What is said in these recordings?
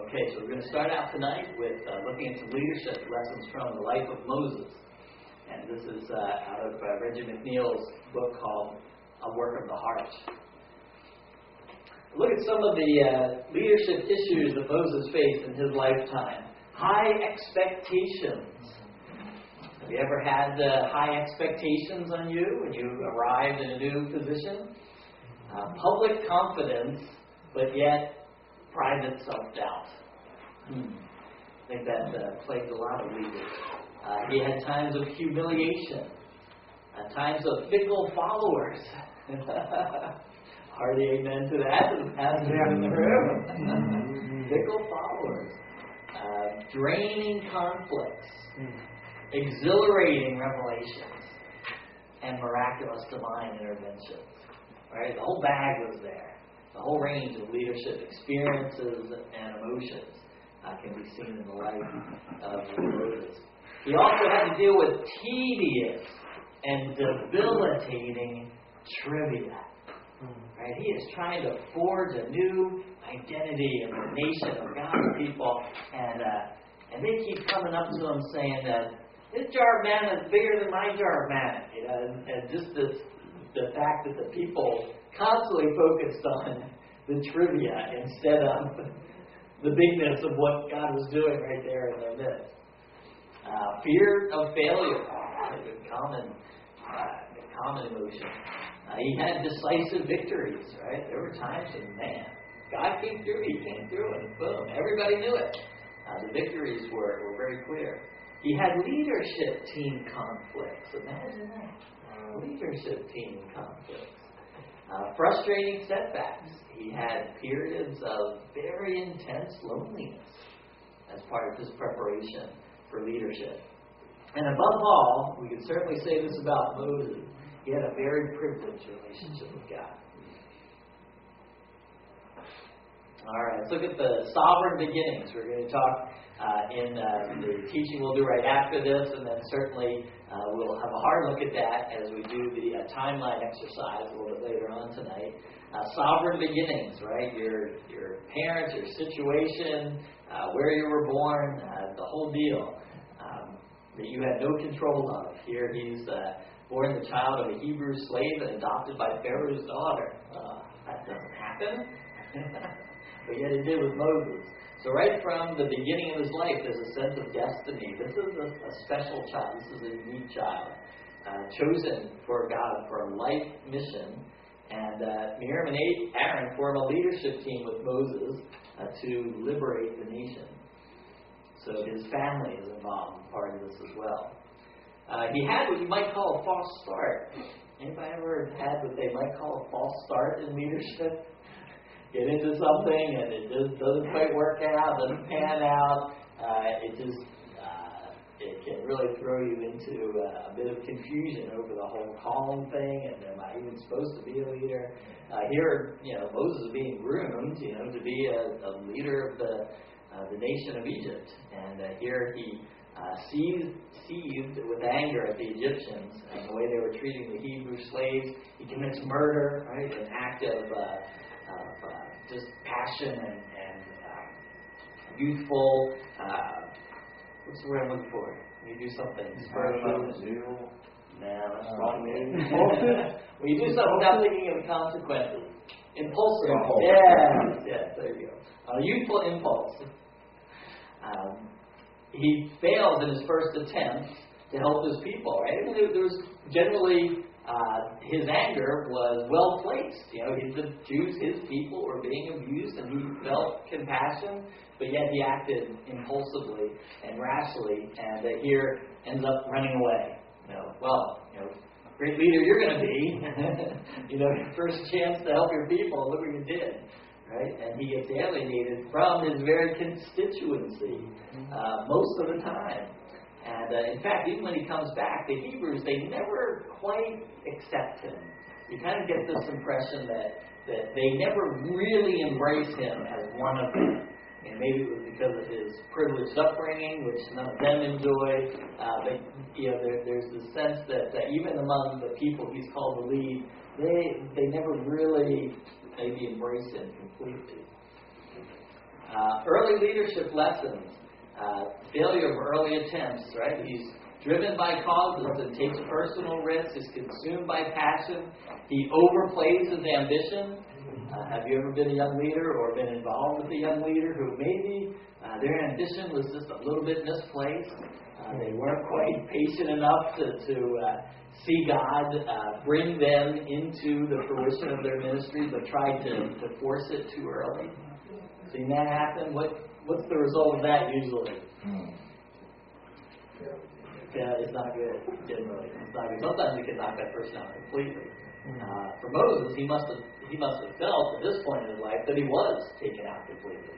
Okay, so we're going to start out tonight with looking at some leadership lessons from the life of Moses. And this is out of Reggie McNeil's book called A Work of the Heart. Look at some of the leadership issues that Moses faced in his lifetime. High expectations. Have you ever had high expectations on you when you arrived in a new position? Public confidence, but yet private self-doubt. I think that plagues a lot of leaders. He had times of humiliation, times of fickle followers. Hearty amen to that, to the pastor in the room. Fickle followers. Draining conflicts. Exhilarating revelations. And miraculous divine interventions. Right? The whole bag was there. The whole range of leadership experiences and emotions can be seen in the life of Moses. He also had to deal with tedious and debilitating trivia. Right? He is trying to forge a new identity in the nation of God's people, and they keep coming up to him saying that this jar of manna is bigger than my jar of manna. You know, and just the fact that the people constantly focused on the trivia instead of the bigness of what God was doing right there in their midst. Fear of failure, a common emotion. He had decisive victories, right? There were times when, man, God came through, he came through, and boom, everybody knew it. The victories were very clear. He had leadership team conflicts. Imagine that. Leadership team conflicts. Frustrating setbacks. He had periods of very intense loneliness as part of his preparation for leadership. And above all, we can certainly say this about Moses, he had a very privileged relationship with God. All right, let's look at the sovereign beginnings. We're going to talk in the teaching we'll do right after this, and then certainly we'll have a hard look at that as we do the timeline exercise a little bit later on tonight. Sovereign beginnings, right? Your parents, your situation, where you were born, the whole deal that you had no control of. Here he's born the child of a Hebrew slave and adopted by Pharaoh's daughter. That doesn't happen. But yet it did with Moses. So right from the beginning of his life, there's a sense of destiny. This is a special child. This is a unique child, chosen for God for a life mission. And Miriam and Aaron form a leadership team with Moses to liberate the nation. So his family is involved in part of this as well. He had what you might call a false start. Anybody ever had what they might call a false start in leadership? Get into something and it just doesn't quite work out, doesn't pan out. It can really throw you into a bit of confusion over the whole calling thing, and am I even supposed to be a leader? Here, Moses is being groomed, to be a leader of the nation of Egypt, and here he seethed with anger at the Egyptians and the way they were treating the Hebrew slaves. He commits murder, right? An act of just passion and youthful. What's the word I'm looking for? When you do something, spur of the moment. No, that's wrong. When you do something without thinking of the consequences. Impulsive. Yes, there you go. Youthful impulse. He fails in his first attempt to help his people, right? There was generally his anger was well placed. The Jews, his people, were being abused, and he felt compassion, but yet he acted impulsively and rashly, and here ends up running away. Great leader you're going to be. Your first chance to help your people, look what you did. Right? And he gets alienated from his very constituency most of the time. And in fact, even when he comes back, the Hebrews, they never quite accept him. You kind of get this impression that they never really embrace him as one of them. And maybe it was because of his privileged upbringing, which none of them enjoyed. But there's the sense that even among the people he's called to lead, they never really maybe embrace him completely. Early leadership lessons. Failure of early attempts, right? He's driven by causes and takes personal risks. He's consumed by passion. He overplays his ambition. Have you ever been a young leader or been involved with a young leader who maybe their ambition was just a little bit misplaced? They weren't quite patient enough to see God bring them into the fruition of their ministry, but tried to force it too early. Seen that happen? What's the result of that usually? Yeah, it's not good, generally. It's not good. Sometimes it can knock that person out completely. For Moses, he must have felt at this point in his life that he was taken out completely.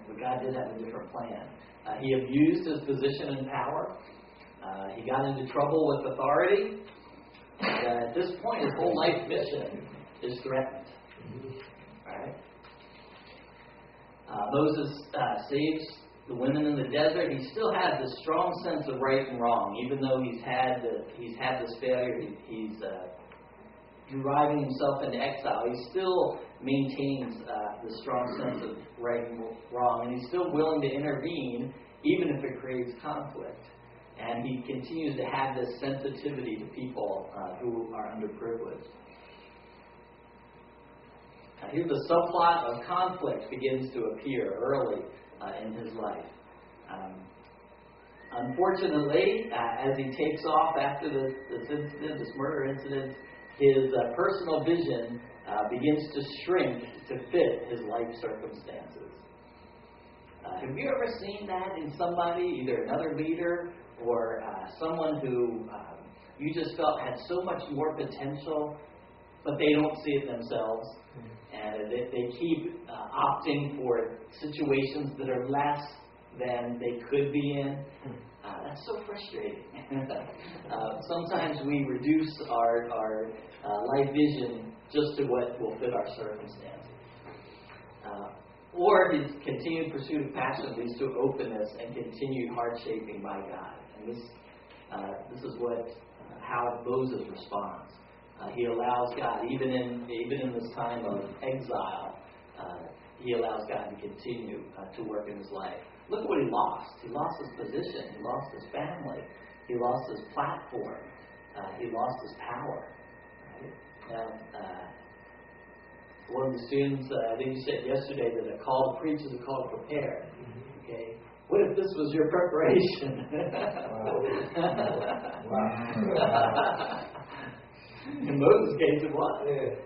But God did have a different plan. He abused his position and power. He got into trouble with authority. And, at this point, his whole life mission is threatened. Right? Moses saves the women in the desert. He still has this strong sense of right and wrong, even though he's had this failure. He's driving himself into exile. He still maintains the strong sense of right and wrong, and he's still willing to intervene, even if it creates conflict. And he continues to have this sensitivity to people who are underprivileged. Here the subplot of conflict begins to appear early in his life. Unfortunately, as he takes off after this murder incident, his personal vision begins to shrink to fit his life circumstances. Have you ever seen that in somebody, either another leader or someone who you just felt had so much more potential, but they don't see it themselves? And they keep opting for situations that are less than they could be in. That's so frustrating. Sometimes we reduce our life vision just to what will fit our circumstances. Or his continued pursuit of passion leads to openness and continued heart shaping by God. And this is how Moses responds. He allows God, even in this time of exile, he allows God to continue to work in his life. Look at what he lost. He lost his position. He lost his family. He lost his platform. He lost his power. Right? Now, one of the students, I think you said yesterday that a call to preach is a call to prepare. Okay? What if this was your preparation? Wow. In Moses' case, it was.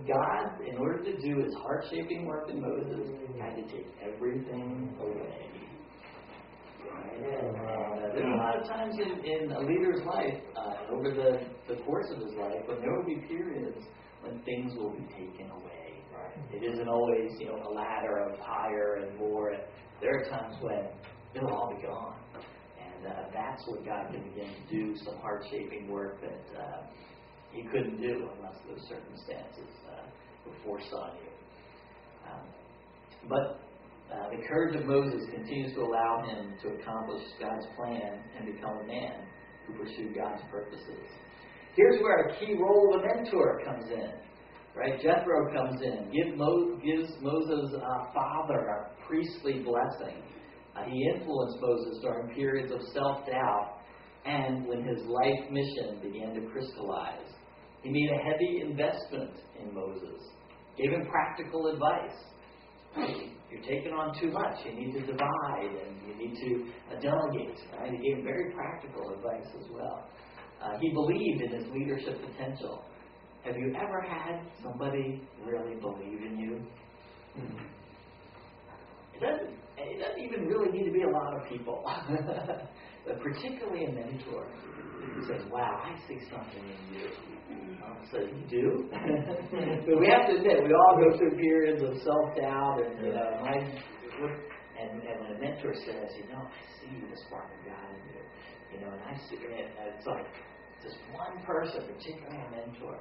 God, in order to do his heart-shaping work in Moses, had to take everything away. Right? There's a lot of times in a leader's life, over the course of his life, when there will be periods when things will be taken away. Right? It isn't always, a ladder of higher and more. There are times when it'll all be gone. And that's when God can begin to do some heart-shaping work that he couldn't do unless those circumstances were forced on you. But the courage of Moses continues to allow him to accomplish God's plan and become a man who pursued God's purposes. Here's where a key role of a mentor comes in. Right? Jethro comes in, gives Moses' father a priestly blessing. He influenced Moses during periods of self-doubt and when his life mission began to crystallize. He made a heavy investment in Moses, gave him practical advice. Right? You're taking on too much. You need to divide and you need to delegate. Right? He gave him very practical advice as well. He believed in his leadership potential. Have you ever had somebody really believe in you? It doesn't even really need to be a lot of people. But particularly a mentor who says, wow, I see something in you. So you do? But we have to admit, we all go through periods of self-doubt and, and when a mentor says, I see the spark of God in you. And I see it, and it's like just one person, particularly a mentor,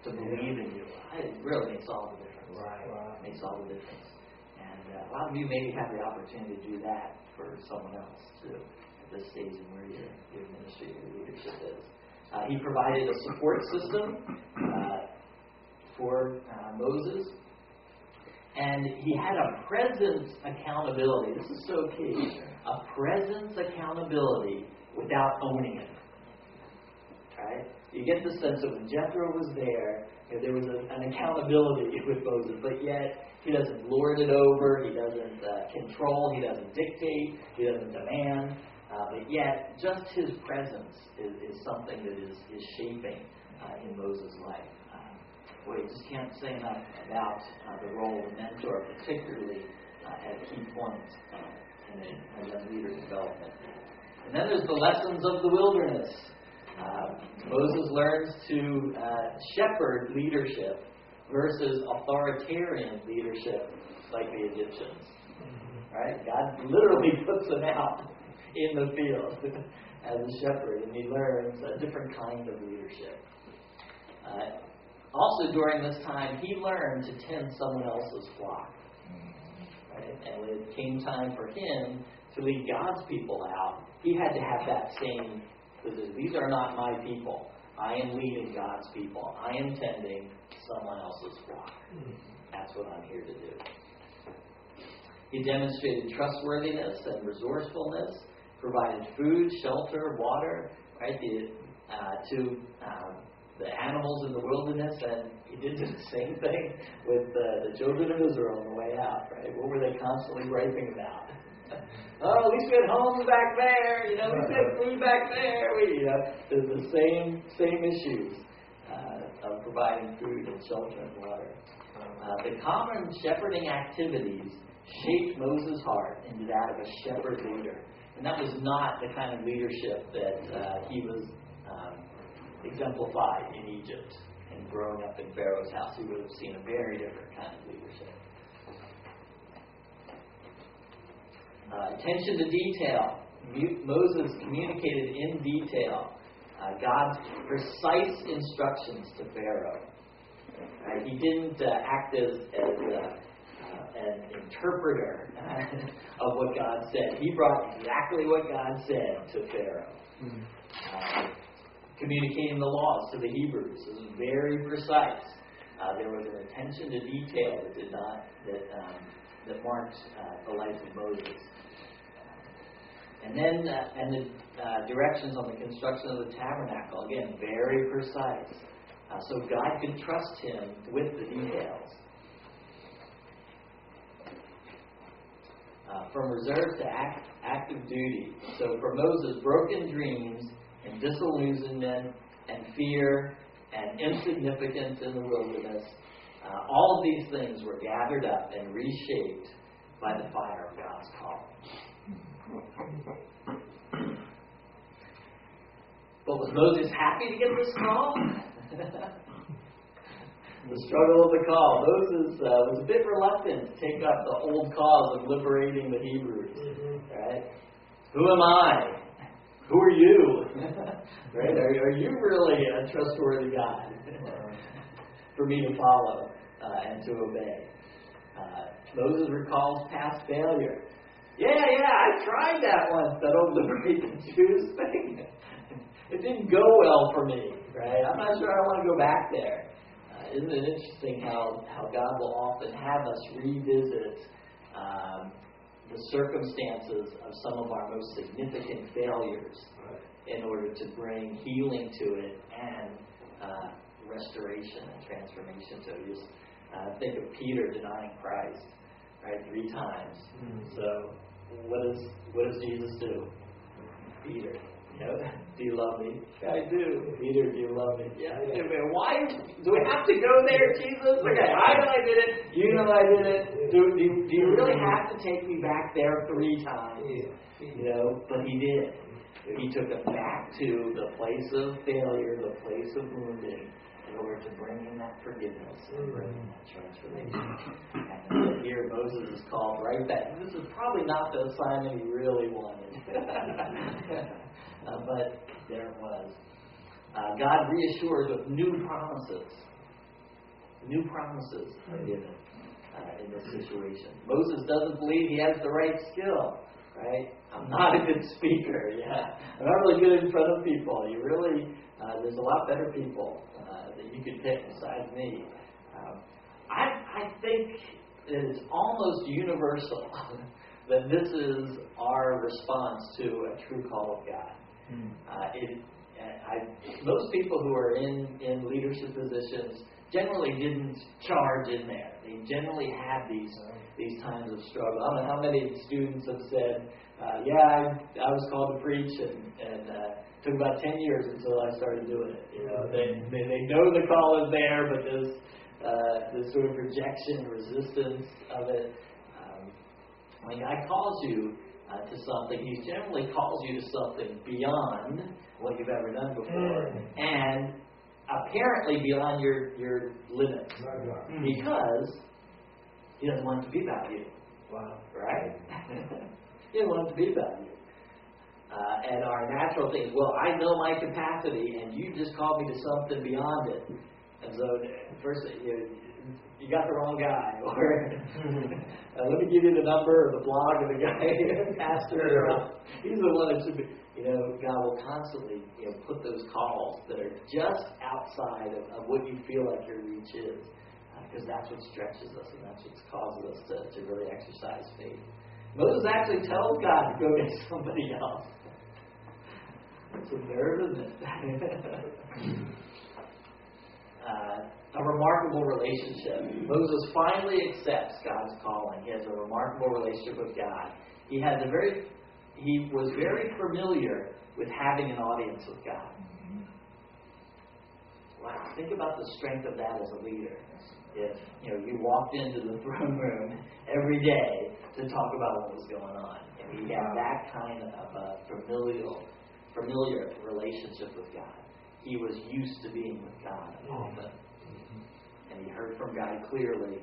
to believe in you. It really makes all the difference. Right. It makes all the difference. And a lot of you maybe have the opportunity to do that for someone else too, at this stage in where your ministry and leadership is. He provided a support system for Moses. And he had a presence accountability. This is so key. A presence accountability without owning it. Right? You get the sense that when Jethro was there, there was an accountability with Moses, but yet he doesn't lord it over, he doesn't control, he doesn't dictate, he doesn't demand, but yet just his presence is something that is shaping in Moses' life. Boy, you just can't say enough about the role of a mentor, particularly at key points in a young leader development. And then there's the lessons of the wilderness. Moses learns to shepherd leadership versus authoritarian leadership like the Egyptians. Right? God literally puts him out in the field as a shepherd, and he learns a different kind of leadership. Also, during this time, he learned to tend someone else's flock. Right? And when it came time for him to lead God's people out, he had to have that same position. These are not my people. I am leading God's people. I am tending someone else's flock. That's what I'm here to do. He demonstrated trustworthiness and resourcefulness, provided food, shelter, water, right, to the animals in the wilderness, and he did the same thing with the children of Israel on the way out, right? What were they constantly griping about? Oh, at least we had homes back there, at least we had food back there. There's the same issues of providing food and shelter and water. The common shepherding activities shaped Moses' heart into that of a shepherd leader. And that was not the kind of leadership that he was exemplified in Egypt. And growing up in Pharaoh's house, he would have seen a very different kind of leadership. Attention to detail. Moses communicated in detail God's precise instructions to Pharaoh. He didn't act as an interpreter of what God said. He brought exactly what God said to Pharaoh. Communicating the laws to the Hebrews. It was very precise. There was an attention to detail that marked the life of Moses. And then the directions on the construction of the tabernacle, again, very precise. So God could trust him with the details. From reserve to active duty. So for Moses, broken dreams and disillusionment and fear and insignificance in the wilderness, all of these things were gathered up and reshaped by the fire of God's call. But was Moses happy to get this call? The struggle of the call. Moses was a bit reluctant to take up the old cause of liberating the Hebrews. Right? Who am I? Who are you? Right? Are you really a trustworthy God for me to follow and to obey? Moses recalls past failure. Yeah, I tried that once, that old liberate the Jews thing. It didn't go well for me, right? I'm not sure I want to go back there. Isn't it interesting how God will often have us revisit the circumstances of some of our most significant failures in order to bring healing to it and restoration and transformation to it. Just think of Peter denying Christ, right, 3 times. So what does Jesus do? Peter, do you love me? I do. Peter, do you love me? Yeah, I do. Why do we have to go there, Jesus? Okay, I know I did it. You know I did it. Do you really have to take me back there 3 times? But he did. He took us back to the place of failure, the place of wounding, in order to bring in that forgiveness and bring in that transformation. And here Moses is called right back. This is probably not the assignment he really wanted. But there it was. God reassures with new promises. New promises are given in this situation. Moses doesn't believe he has the right skill. Right? I'm not a good speaker. I'm not really good in front of people. There's a lot better people that you could pick besides me. I think it's almost universal that this is our response to a true call of God. Most people who are in leadership positions generally didn't charge in there. They generally had these times of struggle. I don't know how many students have said, I was called to preach, and it took about 10 years until I started doing it. They know the call is there, but this sort of rejection, resistance of it. When God calls you to something, He generally calls you to something beyond what you've ever done before, and apparently beyond your limits, because He doesn't want it to be about you. Wow. Right? He doesn't want it to be about you. And our natural thing is, well, I know my capacity, and you just called me to something beyond it. And so, first, you got the wrong guy. Or let me give you the number or the blog of the guy, pastor. He's the one that should be. God will constantly put those calls that are just outside of what you feel like your reach is, because that's what stretches us, and that's what causes us to really exercise faith. Moses actually tells God to go get somebody else. It's a nerve, isn't it? A remarkable relationship. Moses finally accepts God's calling. He has a remarkable relationship with God. He was very familiar with having an audience with God. Wow, think about the strength of that as a leader. If you walked into the throne room every day to talk about what was going on, and he had that kind of a familiar relationship with God. He was used to being with God often, and he heard from God clearly.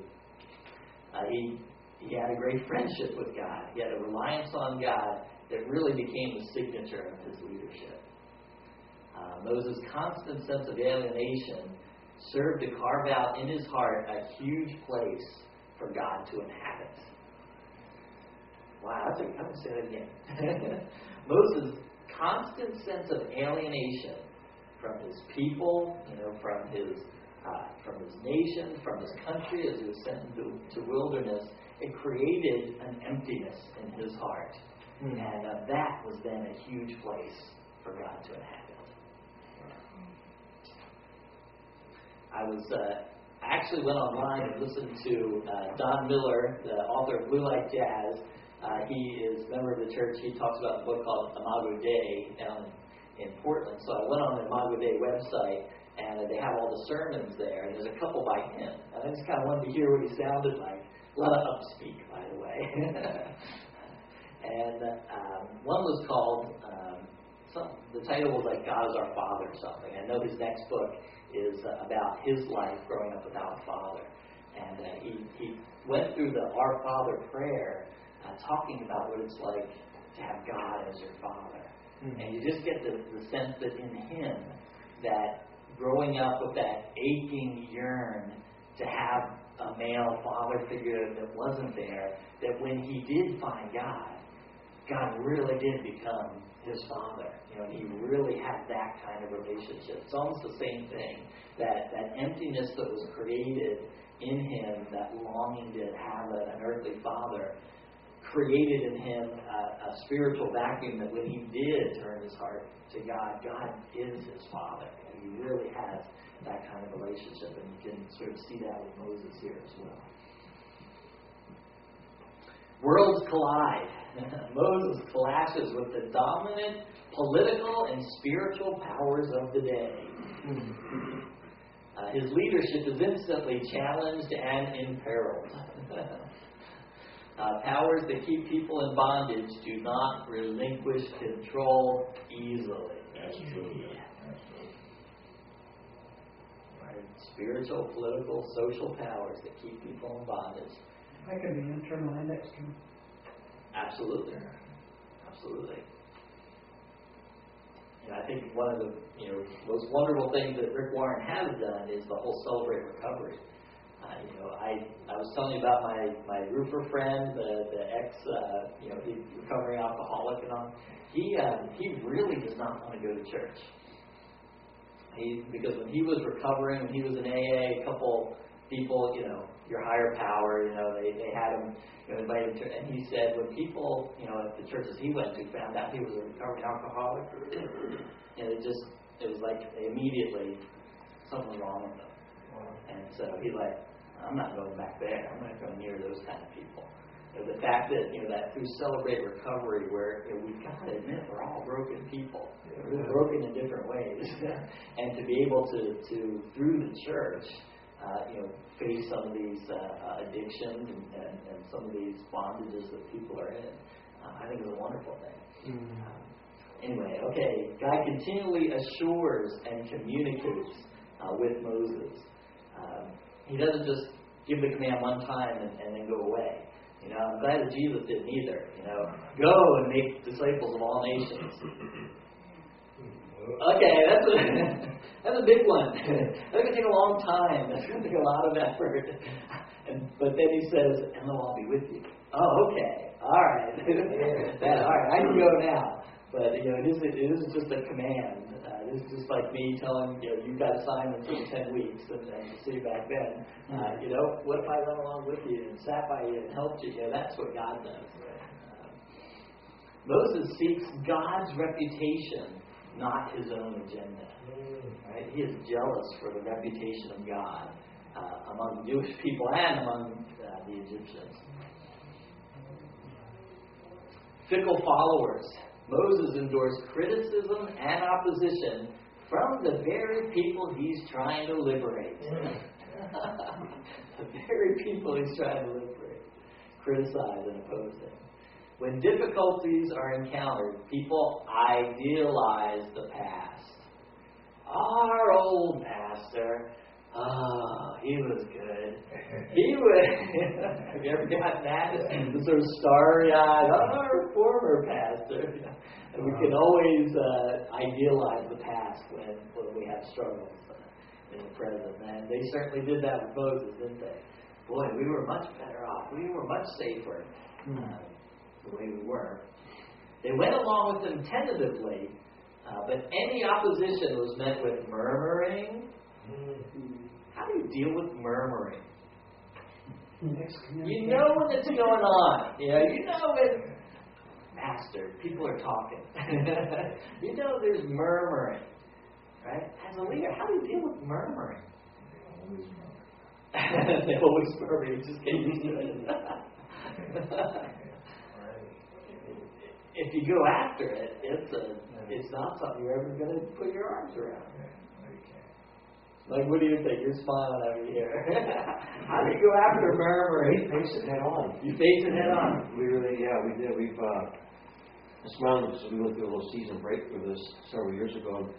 He had a great friendship with God. He had a reliance on God that really became the signature of his leadership. Moses' constant sense of alienation served to carve out in his heart a huge place for God to inhabit. Wow, I'm going to say that again. Moses' constant sense of alienation from his people, from his nation, from his country as he was sent into wilderness, it created an emptiness in his heart. And that was then a huge place for God to inhabit. I actually went online and listened to Don Miller, the author of Blue Like Jazz. He is a member of the church. He talks about a book called Imago Dei down in Portland. So I went on the Imago Dei website, and they have all the sermons there, and there's a couple by him. And I just kind of wanted to hear what he sounded like. A lot of upspeak, by the way. And one was called, the title was like God is Our Father or something. I know his next book is about his life growing up without a father. And he went through the Our Father prayer, talking about what it's like to have God as your father. And you just get the sense that in him, that growing up with that aching yearn to have a male father figure that wasn't there, that when he did find God really did become his father. And he really had that kind of relationship. It's almost the same thing. That emptiness that was created in him, that longing to have an earthly father, created in him a spiritual vacuum that when he did turn his heart to God, God is his father. And he really has that kind of relationship. And you can sort of see that with Moses here as well. Worlds collide. Moses clashes with the dominant political and spiritual powers of the day. His leadership is instantly challenged and imperiled. Powers that keep people in bondage do not relinquish control easily. That's true. Right? Spiritual, political, social powers that keep people in bondage. That can be internal and external. Absolutely. And I think one of the most wonderful things that Rick Warren has done is the whole Celebrate Recovery. I was telling you about my roofer friend, the ex, he's recovering alcoholic and all. He really does not want to go to church. Because when he was recovering, when he was in AA a couple people, your higher power, they had him invited to, and he said when people, at the churches he went to found out he was a recovering alcoholic, it was like immediately something was wrong with him. Wow. And so he's like, I'm not going back there. I'm not going near those kind of people. The fact that, that through Celebrate Recovery, where we've got to admit we're all broken people. We're broken in different ways. And to be able to through the church, face some of these addictions and some of these bondages that people are in, I think is a wonderful thing. Anyway, okay, God continually assures and communicates with Moses. He doesn't just give the command one time and then go away. I'm glad that Jesus didn't either. Go and make disciples of all nations. Okay, that's a big one. That's going to take a long time. That's going to take a lot of effort. But then he says, and I'll be with you. Oh, okay. All right. All right, I can go now. But, it isn't just a command. This is just like me telling, you've got assignments for 10 weeks and see you back then. What if I went along with you and sat by you and helped you? That's what God does. Moses seeks God's reputation, not his own agenda. Right? He is jealous for the reputation of God among the Jewish people and among the Egyptians. Fickle followers. Moses endures criticism and opposition from the very people he's trying to liberate. The very people he's trying to liberate. Criticize and oppose him. When difficulties are encountered, people idealize the past. Our old pastor, he was good. He was. Have you ever gotten that? The sort of starry-eyed, our former pastor. And we can always idealize the past when we have struggles in the present. And they certainly did that with Moses, didn't they? Boy, we were much better off. We were much safer the way we were. They went along with him tentatively, but any opposition was met with murmuring. How do you deal with murmuring? You know when it's going on. You know when, Master, people are talking. There's murmuring. Right? As a leader, how do you deal with murmuring? They always murmur. You just get used to it. If you go after it, it's not something you're ever going to put your arms around. Like, what do you think? You're smiling over here. How do you go after murmuring? We face it head on. You face it head on. We did. We've smiling because we went through a little season break for this several years ago.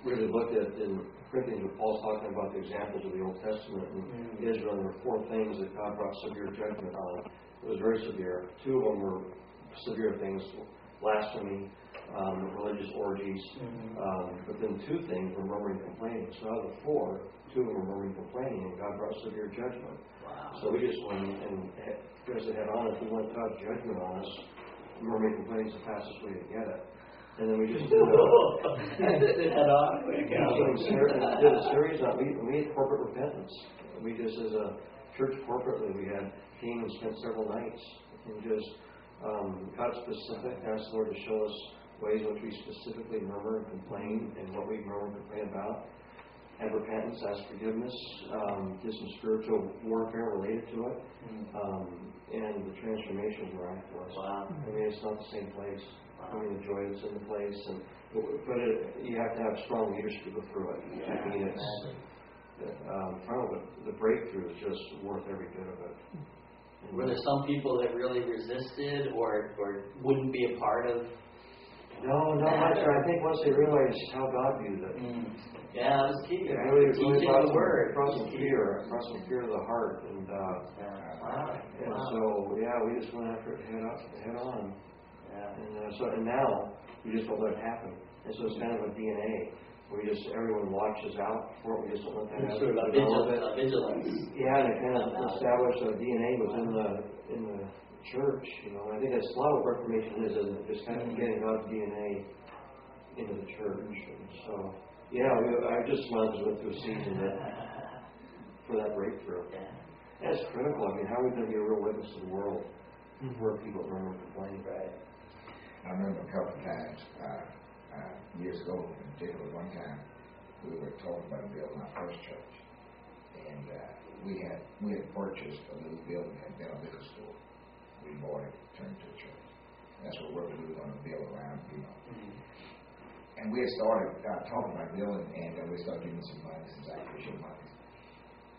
Really looked at in Corinthians what Paul's talking about the examples of the Old Testament and Israel. And there were 4 things that God brought severe judgment on. It was very severe. 2 of them were severe things: blasphemy, religious orgies, but then 2 things were murmuring and complaining. So out of the 4, 2 of them were murmuring and complaining, and God brought severe judgment. Wow. So we just went and faced it head on. If we want God's judgment on us, murmuring and complaining is the fastest way to get it. And then we just did it head on. We did a series on we had corporate repentance. We just, as a church corporately, we had came and spent several nights and just got specific, asked the Lord to show us ways in which we specifically murmur and complain and what we murmur and complain about. Have repentance, ask forgiveness, did some spiritual warfare related to it, and the transformation is miraculous. Wow. I mean, it's not the same place. Wow. I mean, the joy that's in the place, but you have to have strong leaders to go through it. Yeah. I mean, it's the breakthrough is just worth every bit of it. Were there some people that really resisted or wouldn't be a part of? No, not much. I think once they realized how God viewed it. Yeah, it was key. It really teaching the word. Brought some fear of the heart. And so, we just went after it head on. Yeah. And now, we just don't let it happen. And so it's kind of a DNA. Everyone watches out for it. We just don't let that happen. Sort of a vigilance. Yeah, and it kind of established a DNA within the church. I think that's a lot of what Reformation is, isn't it? Just kind of getting God's DNA into the church. And so, I just went through a season that for that breakthrough. Yeah. That's critical. I mean, how are we going to be a real witness to the world where people don't complain? Right. I remember a couple of times, years ago, in particular, one time, we were talking about building our first church. And we had purchased a little building that had been a liquor store. We bought it, turned it to a church. And that's what we were going to build around, Mm-hmm. And we had started talking about building, and we started getting some money, some sacrificial money.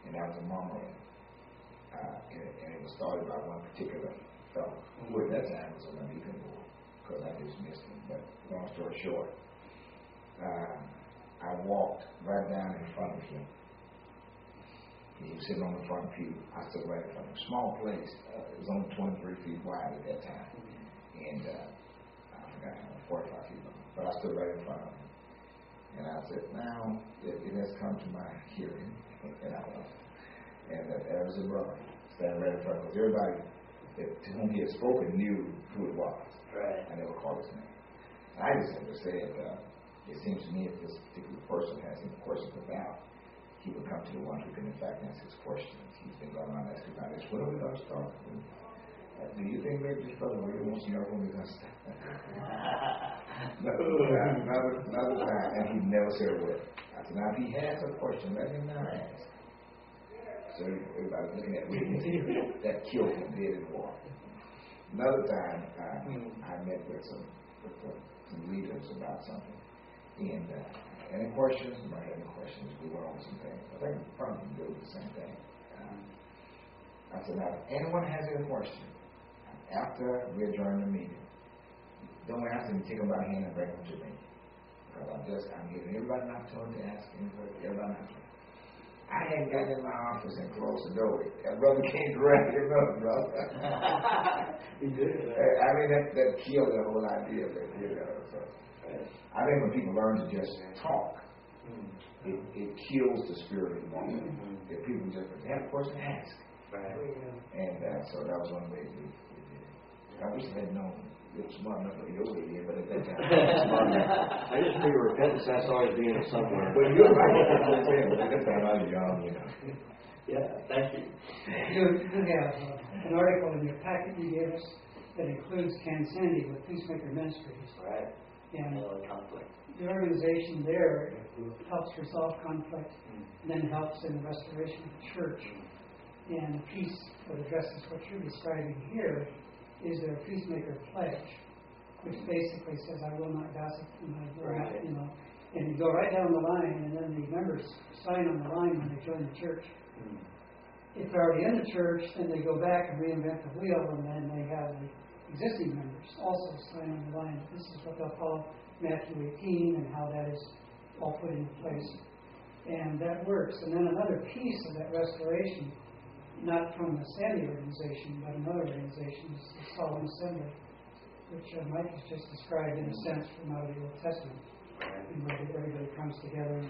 And that was a murmuring. And it was started by one particular fellow, who at that time was on my deacon board, because I dismissed him. But long story short, I walked right down in front of him. He was sitting on the front pew. I stood right in front of him. Small place. It was only 23 feet wide at that time. And I forgot how much, 45 feet long. But I stood right in front of him. And I said, now it has come to my hearing. And I was. And there was a brother standing right in front of him. Because everybody to whom he had spoken knew who it was. Right. I never called his name. And I just simply said, it seems to me if this particular person has any questions about, he would come to the one who can in fact answer his questions. He's been going on asking about this. What are we going to start with? Do you think that this fellow really wants to know when we're going to start? Another time, and he never said a word. I said, now if he has a question, let him now ask. So everybody's looking at me. That killed him dead in the water. Another time, I met with some leaders about something. And any questions? I had any questions. We went over some things. I think we probably do the same thing. I said, now, if anyone has any question, after we adjourn the meeting, don't ask them to take them by the hand and bring them to me. Because I'm giving everybody an opportunity to ask everybody an opportunity. I hadn't gotten in my office and closed the door. That brother came directly up, brother. He did. I mean, that killed the whole idea of it, So I think when people learn to just talk, it kills the spirit of the moment. If people just have a question, ask. Right. And so that was one way we did it. I wish I had known it was smart enough for your way, but at that time, I was smart enough. I just figure repentance has to always be in it somewhere. Well, you're right. But at that time, I was young, Yeah, thank you. You have an article in your packet you gave us that includes Kansandy with Peacemaker Ministries. Right. And Conflict. the organization there helps resolve conflict and then helps in the restoration of the church. And peace that addresses what you're describing here is their Peacemaker Pledge, which basically says, I will not gossip, and I will not, and you go right down the line, and then the members sign on the line when they join the church. If they're already in the church, then they go back and reinvent the wheel, and then they have the existing members also sign on the line. This is what they'll call Matthew 18 and how that is all put into place. And that works. And then another piece of that restoration, not from the Sandy organization, but another organization, is the Solemn Assembly, which Mike has just described in a sense from out of the Old Testament, and where everybody comes together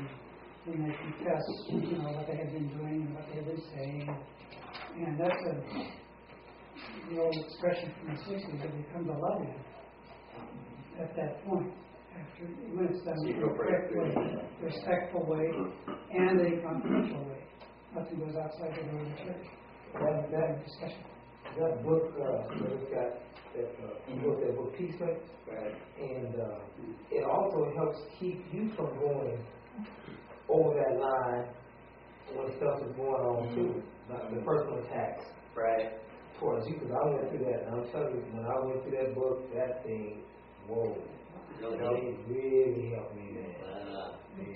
and they confess, what they have been doing and what they have been saying. And that's the old expression from the 60s, that they come to love you at that point. After, when it's done in a correct way, respectful way, and a confidential way. Nothing goes outside the door of the church. That discussion. That book that it's got, that book Peacemaker, and it also helps keep you from going over that line when stuff is going on too, like the personal attacks towards you. Because I went through that, and I'm telling you, when I went through that book, that thing, whoa. It really helped me, man.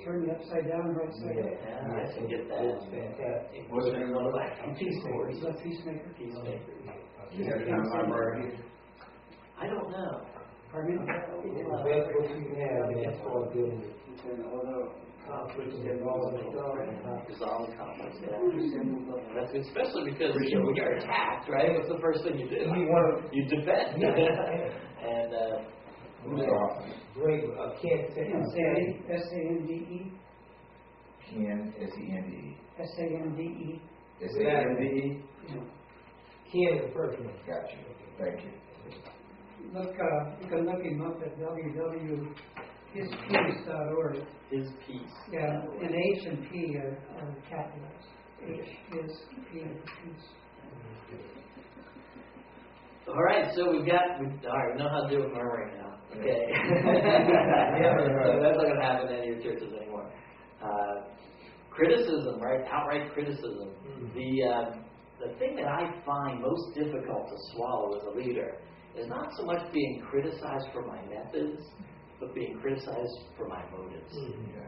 Turn you upside down, right side up. Yeah, I should get that. It's fantastic. What's the name of it? Peacemaker. Is that Peacemaker? Peacemaker. You have time library? I don't know. Pardon me? It's the best book you can have, man, as far as dealing with conflicts and all that stuff. Resolve conflicts, That's good, especially because when you're attacked, right? What's the first thing you do? You defend. And Great, Ken Sandy, S-A-N-D-E. Ken, S-E-N-D-E. S-A-N-D-E. S-A-N-D-E? Ken is the first one. Got you. Thank you. Look, you can look him up at www.hispeace.org. His peace. Yeah, and H and P are capitalized. H is P for peace. All right, so we know how to do it murmuring now. Okay. So that's not going to happen in any of your churches anymore. Criticism, right? Outright criticism. The thing that I find most difficult to swallow as a leader is not so much being criticized for my methods, but being criticized for my motives.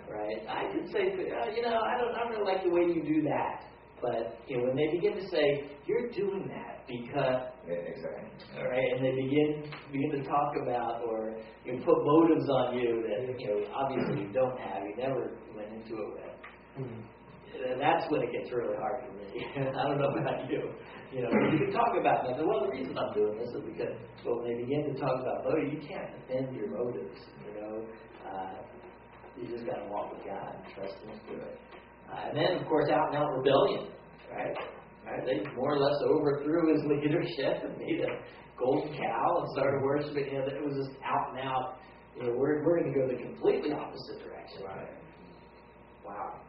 Right? I could say, I don't really like the way you do that. But when they begin to say, you're doing that because, exactly. all right, and they begin to talk about or put motives on you that obviously you don't have, you never went into it with. That's when it gets really hard for me. I don't know about you. You can talk about that. Well, the reason I'm doing this is because, when they begin to talk about motives, you can't defend your motives. You just got to walk with God and trust Him to it. And then, of course, out and out rebellion, right? They more or less overthrew his leadership and made a golden cow and started worshiping him. It was just out and out. We're going to go the completely opposite direction. Right. Wow.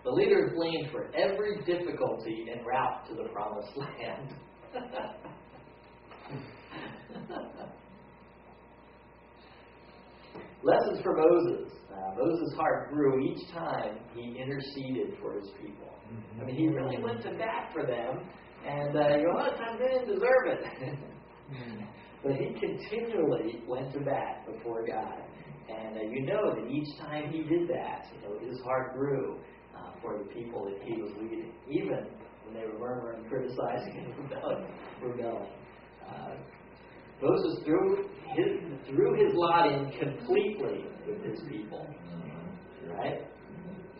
The leader is blamed for every difficulty en route to the promised land. Lessons for Moses. Moses' heart grew each time he interceded for his people. I mean, he really went to bat for them, and a lot of times they didn't deserve it. But he continually went to bat before God. And that each time he did that, his heart grew for the people that he was leading, even when they were murmuring, criticizing, and rebelling. Moses threw his lot in completely with his people, right?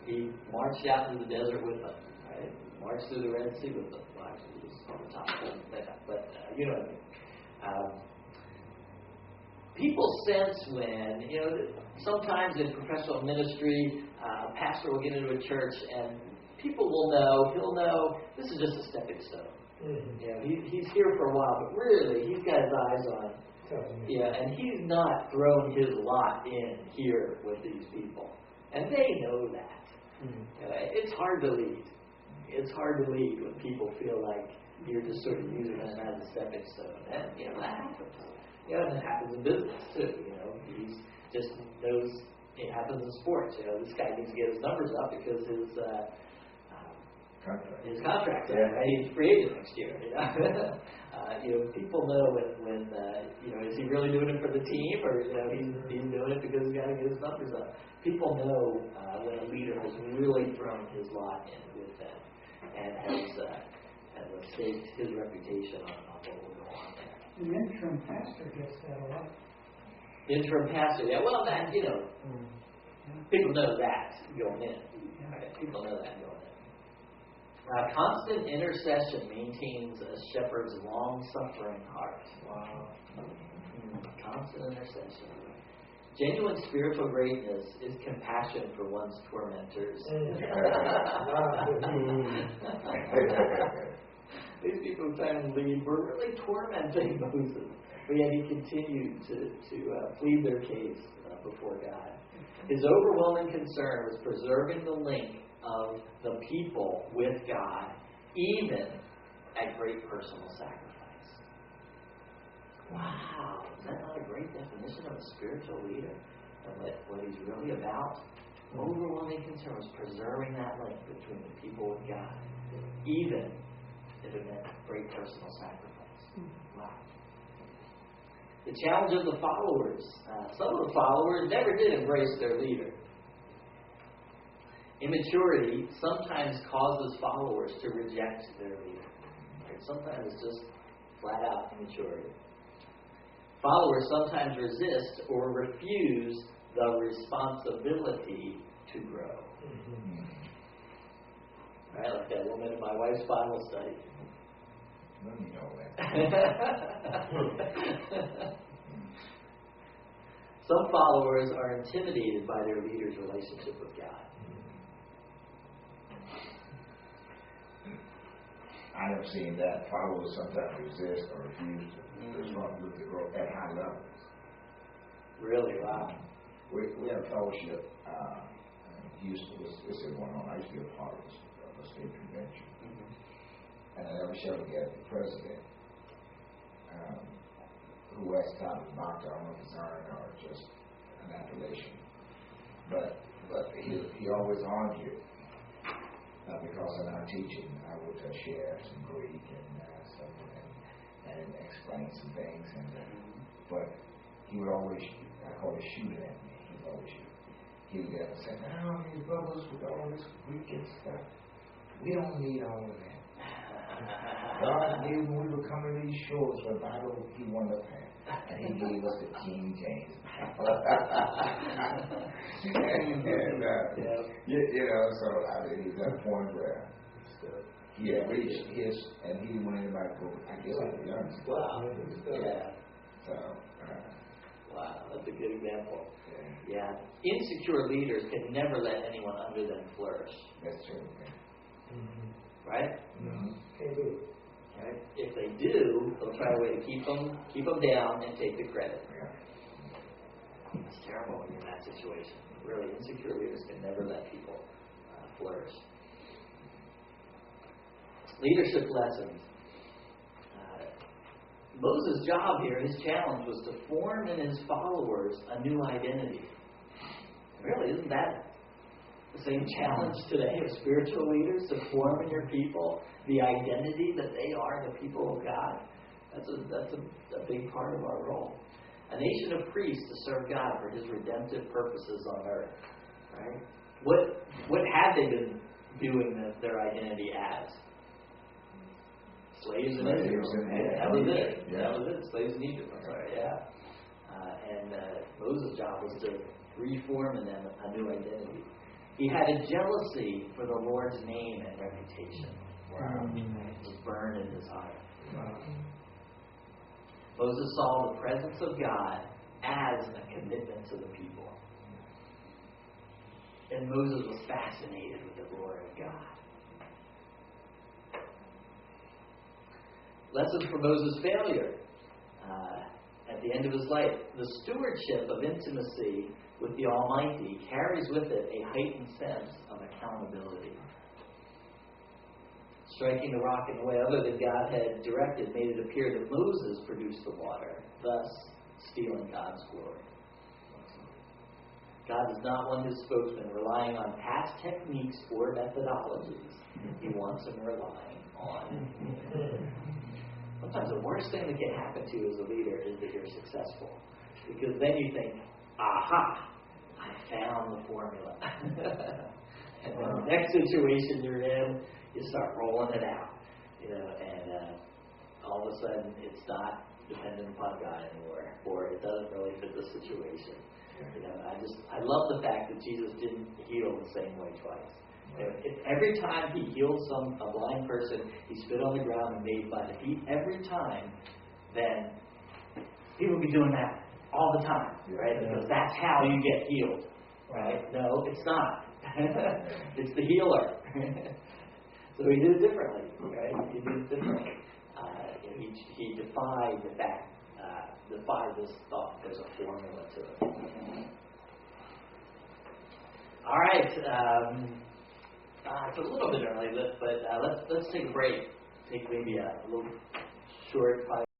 He marched out into the desert with them, right? Marched through the Red Sea with them. Well, actually, he was on the top of that, but you know what I mean. People sense when, sometimes in professional ministry, a pastor will get into a church and people will know, he'll know, this is just a stepping stone. He's here for a while, but really, he's got his eyes on, and he's not thrown his lot in here with these people. And they know that. It's hard to lead. It's hard to lead when people feel like you're just sort of using them as a stepping stone. And, that happens. And it happens in business, too. He just knows it happens in sports. This guy needs to get his numbers up because his contract, right? He's free agent next year. People know when is he really doing it for the team, or he's doing it because he's got to get his numbers up. People know when a leader has really thrown his lot in with them and has staked his reputation on what will go on there. The interim pastor gets that a lot. Interim pastor, well, that people know that going in. Right? People know that going in. Constant intercession maintains a shepherd's long-suffering heart. Wow. Constant intercession. Genuine spiritual greatness is compassion for one's tormentors. These people who tried to lead were really tormenting Moses. But yet he continued to plead their case before God. His overwhelming concern was preserving the link of the people with God, even at great personal sacrifice. Wow, is that not a great definition of a spiritual leader? And what he's really about? Overwhelming concern was preserving that link between the people with God, even if it meant great personal sacrifice. Wow. The challenge of the followers. Some of the followers never did embrace their leader. Immaturity sometimes causes followers to reject their leader. Right? Sometimes it's just flat out immaturity. Followers sometimes resist or refuse the responsibility to grow. Right, like that woman in my wife's Bible study. Let me know that. Some followers are intimidated by their leader's relationship with God. I have seen that followers sometimes resist or refuse to respond to growth at high levels. Really? Wow. We had a fellowship in Houston. This is going on. I used to be a part of for state convention. And I never shall forget the president, who at the time was doctor, I don't know if it's iron or just an appellation. But he always argued, because in our teaching, I would share some Greek and explain some things. But he would always, I call it shooting at me. He would always shoot. He would get up and say, now these brothers with all this Greek and stuff, we don't need all of that. God knew when we were coming to these shores for Bible, he wanted us to have. And he gave us the King James Bible. You know, so I mean, he's at a point where he had reached his, and he didn't want anybody to go, I guess I could learn. Wow. Yeah. So, wow, that's a good example. Yeah. Insecure leaders can never let anyone under them flourish. That's true. Right? Can't do it. Right? If they do, they'll try a way to keep them down and take the credit. It's terrible when you're in that situation. Really, insecure leaders can never let people flourish. Leadership lessons. Moses' job here, his challenge was to form in his followers a new identity. Really, isn't that the same challenge today of spiritual leaders, to form in your people the identity that they are the people of God? That's a big part of our role. A nation of priests to serve God for his redemptive purposes on earth. Right? What had they been doing their identity as? Slaves in Israel. That was it. That was it. Slaves in Egypt. I'm sorry. Yeah. And Moses' job was to reform in them a new identity. He had a jealousy for the Lord's name and reputation. Wow. It was burned in his heart. Wow. Moses saw the presence of God as a commitment to the people. And Moses was fascinated with the glory of God. Lessons for Moses' failure at the end of his life. The stewardship of intimacy with the Almighty carries with it a heightened sense of accountability. Striking the rock in a way other than God had directed made it appear that Moses produced the water, thus stealing God's glory. God does not want his spokesman relying on past techniques or methodologies. He wants him relying on. Sometimes the worst thing that can happen to you as a leader is that you're successful. Because then you think, aha, I found the formula. And then the next situation you're in, you start rolling it out. And all of a sudden it's not dependent upon God anymore, or it doesn't really fit the situation. I love the fact that Jesus didn't heal the same way twice. If every time he healed a blind person, he spit on the ground and made by the feet every time, then he would be doing that all the time, right? Because that's how you get healed, right? No, it's not. It's the healer. So he did it differently, right? He did it differently. He defied the fact, defied this thought. There's a formula to it. All right. It's a little bit early, but let's take a break. Take maybe a little short 5